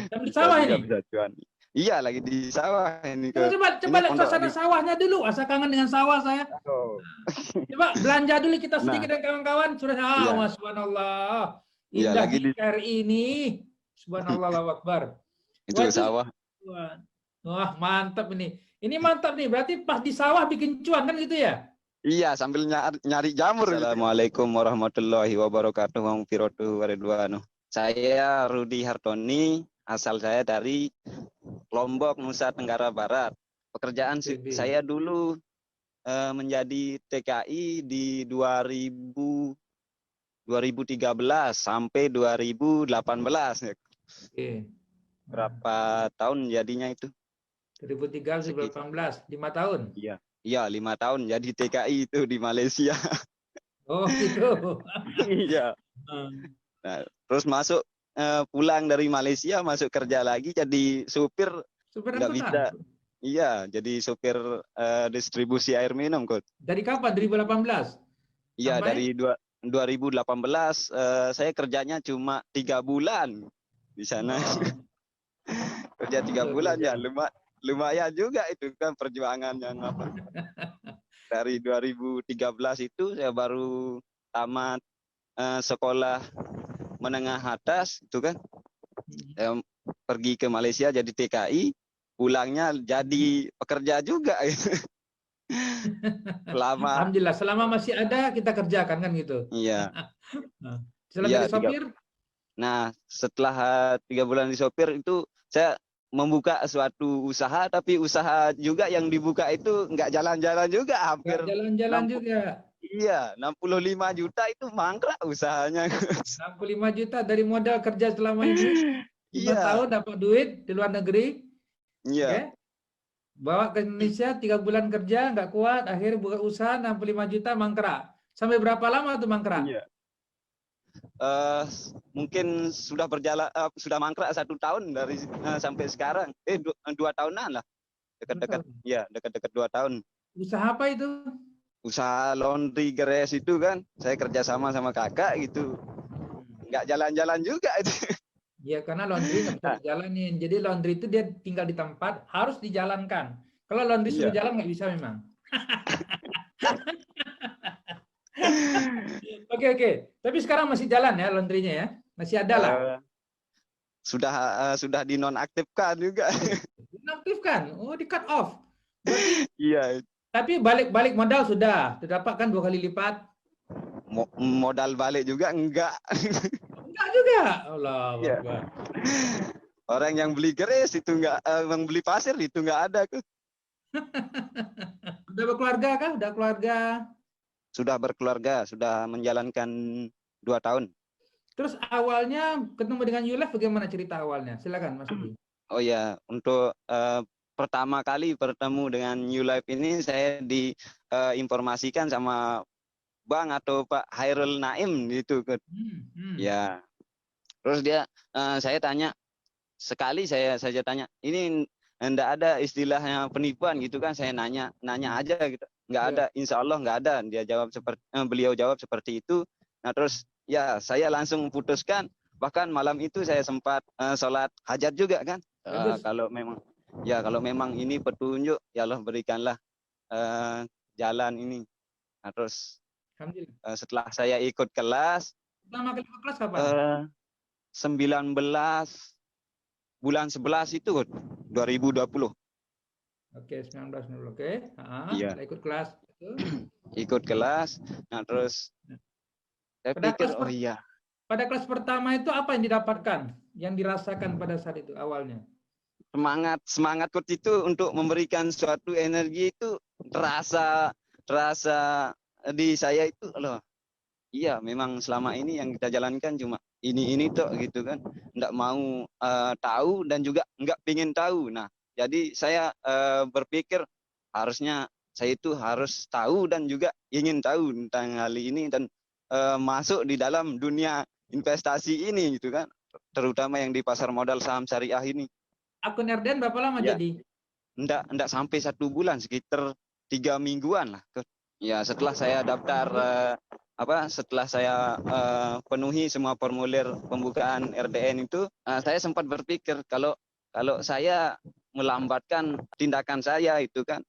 Sambil Bisa sawah juga ini. bisa cuan. Iya, lagi di sawah ini Coba ke coba coba ini lihat pondok suasana di. sawahnya dulu. Asa kangen dengan sawah saya. Oh. Coba belanja dulu kita Nah, sedikit dengan kawan-kawan. Sudah, iya, subhanallah. iya Indah lagi di di RI ini. Subhanallah, Allahu Akbar. itu Wah, itu sawah. wah, wah, mantap ini. Ini mantap nih. Berarti pas di sawah bikin cuan kan gitu ya? Iya, sambil nyari jamur. Assalamualaikum warahmatullahi wabarakatuh. Wabarakatuh. Saya Rudi Hartoni, asal saya dari Lombok, Nusa Tenggara Barat. Pekerjaan PB. saya dulu menjadi TKI di 2013 sampai 2018. Oke. Berapa tahun jadinya itu? 2003 Sekitar 2018, 5 tahun. iya. Iya, 5 tahun jadi TKI itu di Malaysia. Oh, gitu. Iya. Hmm. Nah, terus pulang dari Malaysia masuk kerja lagi jadi supir Supir nggak angkutan. bisa. Iya, jadi supir distribusi air minum, Coach. Dari kapan? 2018 Iya, sampai dari 2018 saya kerjanya cuma 3 bulan di sana. oh, Kerja 3 bulan kerja. ya lumayan juga itu kan perjuangan yang apa. Dari 2013 itu saya baru tamat sekolah menengah atas itu kan. Saya pergi ke Malaysia jadi TKI, pulangnya jadi pekerja juga. Lama. Alhamdulillah, selama masih ada kita kerjakan kan gitu. Iya, Nah, setelah iya jadi tiga. sopir, Nah, setelah 3 bulan di sopir itu saya membuka suatu usaha, tapi usaha juga yang dibuka itu nggak jalan-jalan juga, nggak hampir jalan-jalan 60, juga. iya 65 juta itu mangkrak usahanya. 65 juta dari modal kerja selama ini, 5 Iya, tahun dapat duit di luar negeri, oke? iya, Bawa ke Indonesia 3 bulan kerja nggak kuat, akhir buka usaha 65 juta mangkrak. Sampai berapa lama tuh mangkrak? iya. Eh, Mungkin sudah berjalan, sudah mangkrak 1 tahun dari sampai sekarang. 2 tahunan lah, 2 dekat-dekat, tahun. ya dekat-dekat 2 tahun. Usaha apa itu? Usaha laundry geres itu kan, saya kerjasama sama kakak gitu, nggak jalan-jalan juga itu. Ya karena laundry nggak bisa Nah, dijalanin. Jadi laundry itu dia tinggal di tempat, harus dijalankan. Kalau laundry suruh iya. jalan nggak bisa memang. Oke, oke. Tapi sekarang masih jalan ya laundrynya ya? Masih ada lah. Eh, sudah dinonaktifkan juga. Inaktifkan. Oh, di cut off. Berarti Iya, tapi balik modal sudah. Didapatkan 2 kali lipat. modal balik juga enggak. Enggak juga. Allah Iya. Akbar. Orang yang beli keris itu enggak, yang beli pasir itu enggak ada. Udah berkeluarga kah? Udah keluarga. Sudah berkeluarga, sudah menjalankan 2 tahun. Terus awalnya ketemu dengan Yulef bagaimana cerita awalnya? Silakan Mas Udi. Oh ya, untuk pertama kali bertemu dengan New Life ini saya diinformasikan sama Bang atau Pak Hairul Naim gitu. Ya, terus saya tanya sekali, saya saja tanya, ini enggak ada istilahnya penipuan gitu kan, saya nanya aja gitu. Enggak ada, insya Allah enggak ada. Beliau jawab seperti itu. Nah, terus ya saya langsung putuskan, bahkan malam itu saya sempat sholat hajat juga kan. Kalau memang ini petunjuk, ya Allah berikanlah jalan ini. Nah, terus Alhamdulillah. setelah saya ikut kelas, Pertama kali ke kelas kapan? 19 bulan 11 itu 2020. Oke, 19 dulu. Oke. Iya. Ikut kelas. Ikut kelas. Nah, terus saya pikir, oh iya. Pada kelas pertama itu apa yang didapatkan? Yang dirasakan pada saat itu awalnya? Semangat coach itu untuk memberikan suatu energi itu terasa di saya itu loh. Iya, memang selama ini yang kita jalankan cuma ini tuh gitu kan. Nggak mau tahu dan juga nggak pingin tahu. Nah, jadi saya berpikir harusnya saya itu harus tahu dan juga ingin tahu tentang hal ini dan masuk di dalam dunia investasi ini gitu kan. Terutama yang di pasar modal saham syariah ini. Akun Erden berapa lama ya, jadi? Enggak sampai 1 bulan, sekitar 3 mingguan lah. Ya, setelah saya daftar setelah saya penuhi semua formulir pembukaan RDN itu, saya sempat berpikir kalau saya melambatkan tindakan saya itu kan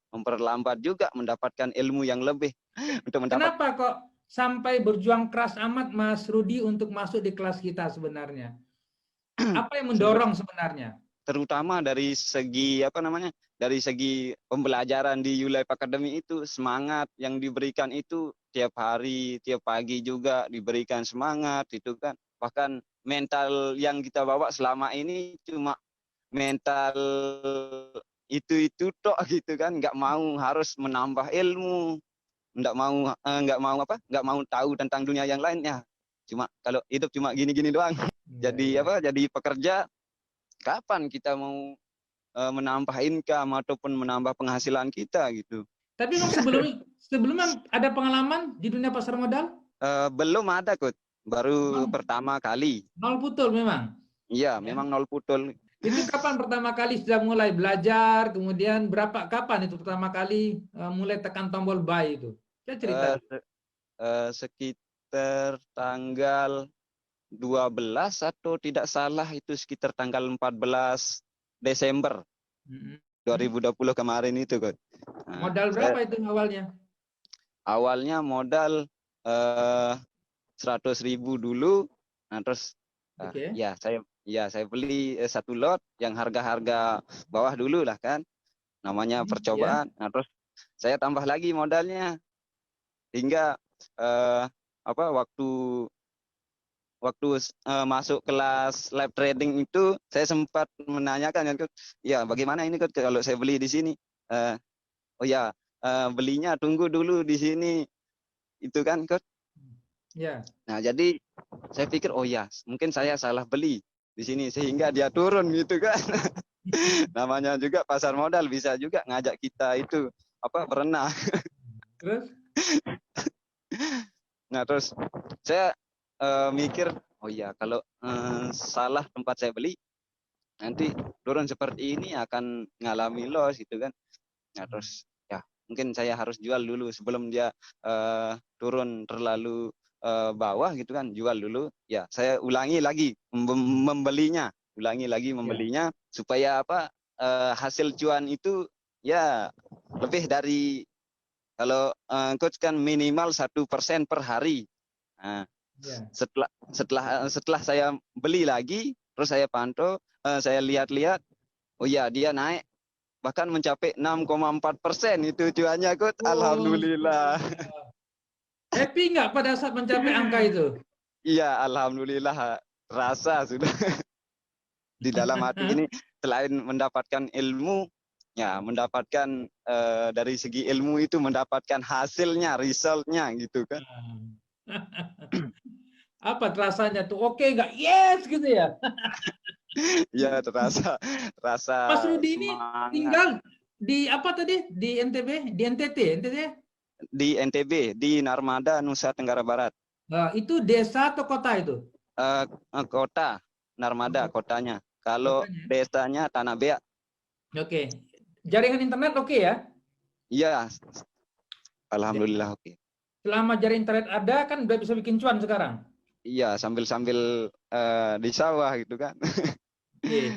memperlambat juga mendapatkan ilmu yang lebih untuk mendapat. Kenapa kok sampai berjuang keras amat Mas Rudi untuk masuk di kelas kita sebenarnya? Apa yang mendorong sebenarnya? Terutama dari segi dari segi pembelajaran di ULife Academy itu, semangat yang diberikan itu tiap hari, tiap pagi juga diberikan semangat itu kan. Bahkan mental yang kita bawa selama ini cuma mental itu tok gitu kan, nggak mau harus menambah ilmu, nggak mau tahu tentang dunia yang lainnya. Cuma kalau hidup cuma gini-gini doang. Jadi pekerja, kapan kita mau menambah income ataupun menambah penghasilan kita gitu. Tapi memang sebelumnya ada pengalaman di dunia pasar modal? Belum ada, Kut. Baru pertama kali. Nol putul memang? Iya, memang nol putul. Itu kapan pertama kali sudah mulai belajar, kemudian kapan itu pertama kali mulai tekan tombol buy itu? Saya cerita. Sekitar tanggal 12 atau tidak salah itu sekitar tanggal 14 Desember 2020 kemarin itu, Kut. Nah, modal berapa itu awalnya? Awalnya modal 100.000 dulu. Nah, terus saya beli satu lot yang harga bawah dulu lah kan, namanya percobaan. Nah, terus saya tambah lagi modalnya hingga waktu masuk kelas live trading itu saya sempat menanyakan kan, ya bagaimana ini kan kalau saya beli di sini. Belinya tunggu dulu di sini itu kan, Kut. Ya. Nah, jadi saya pikir mungkin saya salah beli di sini sehingga dia turun gitu kan. Namanya juga pasar modal, bisa juga ngajak kita itu berenang. Terus? Nah, terus saya mikir, kalau salah tempat saya beli, nanti turun seperti ini akan ngalami loss gitu kan. Nah, terus mungkin saya harus jual dulu sebelum dia turun terlalu bawah gitu kan, jual dulu. Ya, saya ulangi lagi membelinya, supaya hasil cuan itu ya lebih dari, kalau coach kan minimal 1% per hari. Nah, setelah saya beli lagi, terus saya pantau, saya lihat-lihat, dia naik bahkan mencapai 6,4% itu cuannya, Kut. Alhamdulillah. Happy nggak pada saat mencapai angka itu? Iya, alhamdulillah, rasa sudah di dalam hati ini selain mendapatkan ilmu, mendapatkan dari segi ilmu itu mendapatkan hasilnya, resultnya gitu kan. Apa rasanya tuh? Oke nggak? Yes gitu ya? Ya, terasa Mas Rudi ini semangat. tinggal di apa tadi? Di NTB? Di NTT? Di NTB, di Narmada, Nusa Tenggara Barat. Nah, itu desa atau kota itu? Kota, Narmada kotanya. Kalau desanya Tanah Beak. Oke. Jaringan internet oke ya? Iya. Alhamdulillah oke. Selama jaringan internet ada kan udah bisa bikin cuan sekarang? Iya, sambil di sawah gitu kan.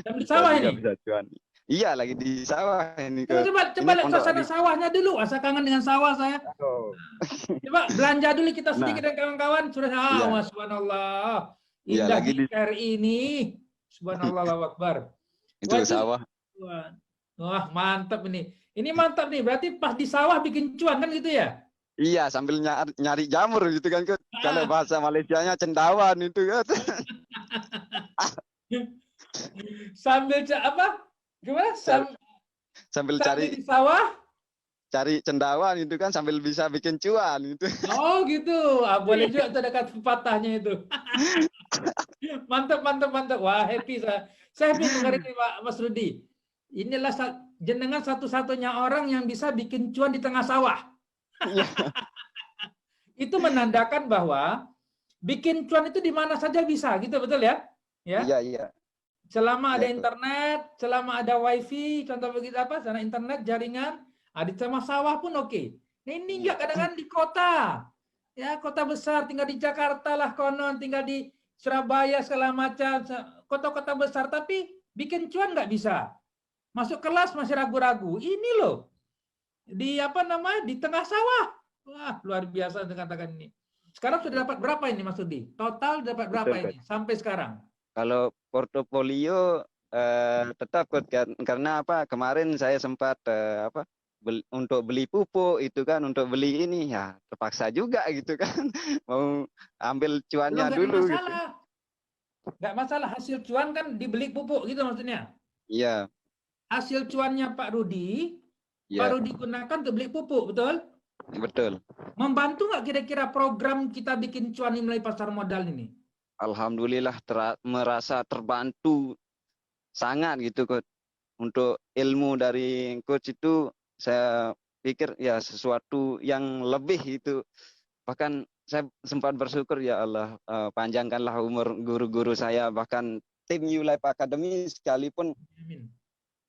Sambil di sawah ini? Bisa cuan. Iya, lagi di sawah ini. Coba lihat suasana sawahnya dulu. Asa kangen dengan sawah saya. Coba belanja dulu kita sedikit dengan kawan-kawan. Sudah, subhanallah. Indah di RI ini. Subhanallah, Allahu Akbar. Itu sawah. Wah, mantap ini. Ini mantap nih. Berarti pas di sawah bikin cuan kan gitu ya? Iya, sambil nyari jamur gitu kan. Kalau bahasa Malaysianya cendawan itu kan. Sambil apa? Gimana? Sambil cari di sawah, cari cendawan itu kan sambil bisa bikin cuan itu. Oh gitu. Boleh juga tuh dekat pepatahnya itu. Mantap. Wah, happy saya. Saya happy dengar ini Pak Mas Rudi. Inilah jenengan satu-satunya orang yang bisa bikin cuan di tengah sawah. Itu menandakan bahwa bikin cuan itu di mana saja bisa, gitu betul ya? Iya. Selama ada internet, selama ada wifi, contoh begitu sana internet, jaringan, di tengah sawah pun oke. Nah, ini enggak kadang-kadang di kota. Ya kota besar, tinggal di Jakarta lah konon, tinggal di Surabaya segala macam, kota-kota besar, tapi bikin cuan nggak bisa. Masuk kelas masih ragu-ragu. Ini loh, di apa namanya, di tengah sawah. Wah, luar biasa katakan ini. Sekarang sudah dapat berapa ini Mas Sudi? Total dapat berapa Betul, Coach. ini sampai sekarang? Kalau portofolio tetap Coach, karena apa? Kemarin saya sempat untuk beli pupuk itu kan, untuk beli ini ya terpaksa juga gitu kan. Mau ambil Lo cuannya nggak dulu gitu. masalah, nggak masalah hasil cuan kan dibeli pupuk gitu maksudnya. Iya, Hasil cuannya Pak iya, Rudi gunakan untuk beli pupuk, betul? betul. Membantu nggak kira-kira program kita bikin cuan ini melalui pasar modal ini? Alhamdulillah merasa terbantu sangat gitu Coach. Untuk ilmu dari coach itu saya pikir ya sesuatu yang lebih itu. Bahkan saya sempat bersyukur ya Allah, panjangkanlah umur guru-guru saya, bahkan tim New Life Academy sekalipun. Amin.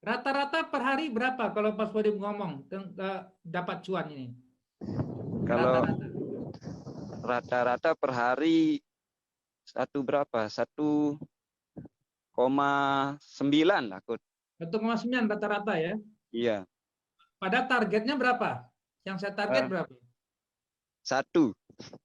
Rata-rata per hari berapa kalau Pak Sudi ngomong dapat cuan ini? Kalau Rata-rata. rata-rata per hari berapa? 1,9 lah Coach. 1,9 rata-rata ya. Iya. Pada targetnya berapa? Yang saya target Eh, berapa? 1.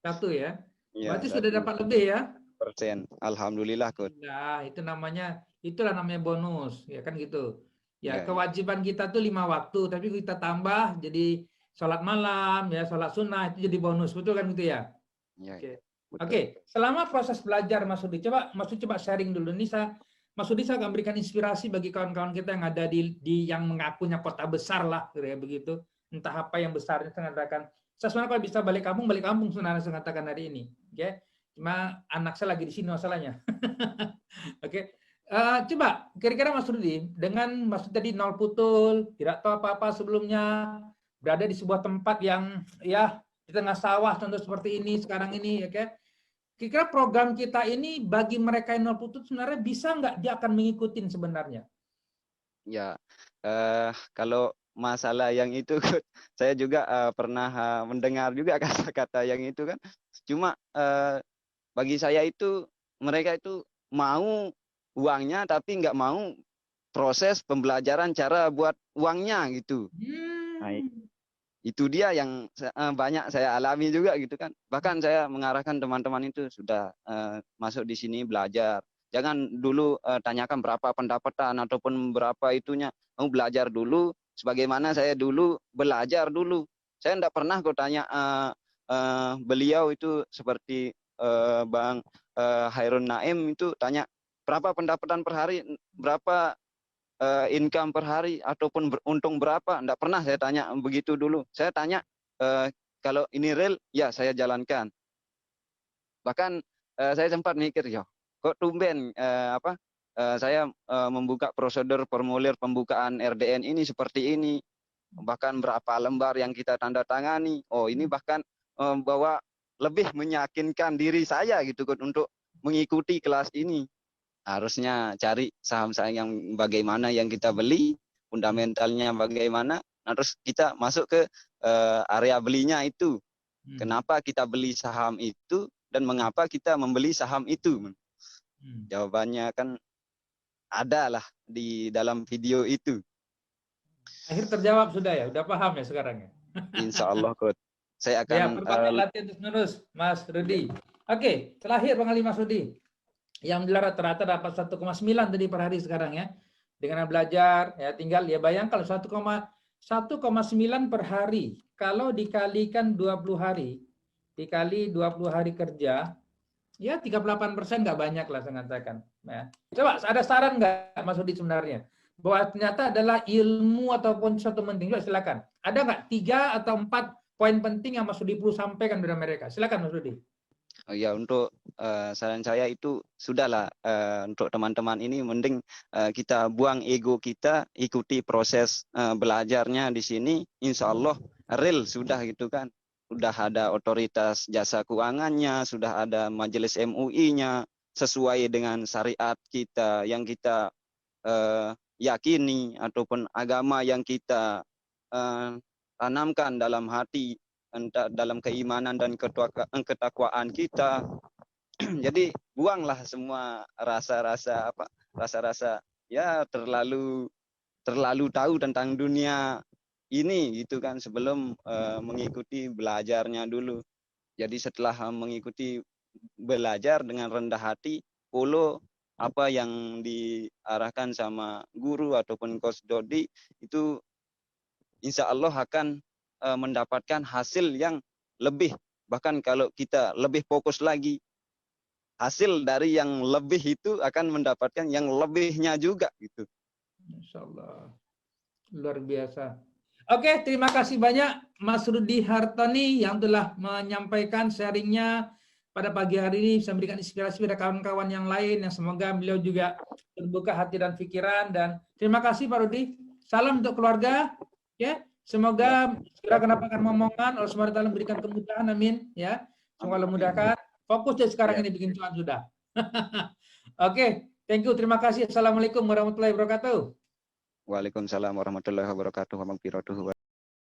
1 ya. Iya, Berarti sudah dapat lebih ya. 1%. Alhamdulillah Coach. Nah, itulah namanya bonus, ya kan gitu. Ya, Iya, iya. kewajiban kita tuh 5 waktu, tapi kita tambah jadi sholat malam, ya sholat sunnah itu jadi bonus, betul kan gitu ya? Iya, Oke, iya. Betul, oke. betul. Selama proses belajar, Mas Sudi, Mas Sudi coba sharing dulu. Mas Sudi saya akan berikan inspirasi bagi kawan-kawan kita yang ada di yang mengakunya kota besar lah, kayak begitu. Entah apa yang besarnya, saya mengatakan. Saya sebenarnya kalau bisa balik kampung sebenarnya saya mengatakan hari ini. Oke, cuma anak saya lagi di sini masalahnya. Oke, coba kira-kira Mas Rudi dengan maksud tadi nol putul, tidak tahu apa-apa sebelumnya, berada di sebuah tempat yang ya di tengah sawah contoh seperti ini sekarang ini, ya kan? Kira-kira program kita ini bagi mereka yang nol putul sebenarnya bisa nggak dia akan mengikuti sebenarnya? Ya, kalau masalah yang itu, saya juga pernah mendengar juga kata-kata yang itu kan. Cuma bagi saya itu mereka itu mau uangnya tapi nggak mau proses pembelajaran cara buat uangnya gitu. Nah, Hmm. itu dia yang banyak saya alami juga gitu kan. Bahkan saya mengarahkan teman-teman itu sudah masuk di sini belajar. Jangan dulu tanyakan berapa pendapatan ataupun berapa itunya. Kamu belajar dulu sebagaimana saya dulu belajar dulu. Saya tidak pernah kok tanya beliau itu seperti Bang Hairun Naim itu tanya berapa pendapatan per hari, berapa income per hari ataupun untung berapa. Enggak pernah saya tanya begitu dulu. Saya tanya kalau ini real, ya saya jalankan. Bahkan saya sempat mikir, ya kok tumben saya membuka prosedur formulir pembukaan RDN ini seperti ini. Bahkan berapa lembar yang kita tanda tangani. Oh ini bahkan bahwa lebih meyakinkan diri saya gitu kan untuk mengikuti kelas ini. Harusnya cari saham-saham yang bagaimana yang kita beli, fundamentalnya bagaimana, nah, terus kita masuk ke area belinya itu. Kenapa kita beli saham itu dan mengapa kita membeli saham itu? Jawabannya kan ada lah di dalam video itu. Akhir terjawab sudah ya, udah paham ya sekarang ya. Insya Allah, Coach. Saya Ya, akan perbanyak latihan terus menerus, Mas Rudi. Oke, terakhir Bang Ali Mas Rudi. Yang rata-rata dapat 1,9 tadi per hari sekarang ya. Dengan belajar ya tinggal ya bayangkan 1,9 per hari. Kalau dikalikan 20 hari, dikali 20 hari kerja, ya 38% nggak banyak lah saya katakan. Ya. Coba ada saran nggak Mas Rudi sebenarnya? Bahwa ternyata adalah ilmu ataupun sesuatu penting juga silakan. Ada nggak 3 atau 4 poin penting yang Mas Rudi perlu sampaikan kepada mereka? Silakan Mas Rudi. Oh ya, untuk saran saya itu sudahlah untuk teman-teman ini mending kita buang ego kita, ikuti proses belajarnya di sini, insya Allah real sudah gitu kan. Sudah ada otoritas jasa keuangannya, sudah ada majelis MUI-nya, sesuai dengan syariat kita yang kita yakini ataupun agama yang kita tanamkan dalam hati. entah dalam keimanan dan ketakwaan kita. Jadi buanglah semua rasa-rasa ya terlalu tahu tentang dunia ini gitu kan, sebelum mengikuti belajarnya dulu. Jadi setelah mengikuti belajar dengan rendah hati, follow apa yang diarahkan sama guru ataupun Coach Dodi, itu insya Allah akan mendapatkan hasil yang lebih. Bahkan kalau kita lebih fokus lagi, hasil dari yang lebih itu akan mendapatkan yang lebihnya juga gitu. Insya Allah. Luar biasa. Oke, terima kasih banyak Mas Rudi Hartoni yang telah menyampaikan sharingnya pada pagi hari ini, bisa memberikan inspirasi pada kawan-kawan yang lain, yang semoga beliau juga terbuka hati dan pikiran. Dan terima kasih Pak Rudi. Salam untuk keluarga. Ya, semoga segera kedapatkan momongan. Allah SWT memberikan kemudahan. Amin. Ya, semoga Allah mudahkan. Fokus dari sekarang ini bikin cuan sudah. Oke, thank you. Terima kasih. Assalamualaikum warahmatullahi wabarakatuh. Waalaikumsalam warahmatullahi wabarakatuh.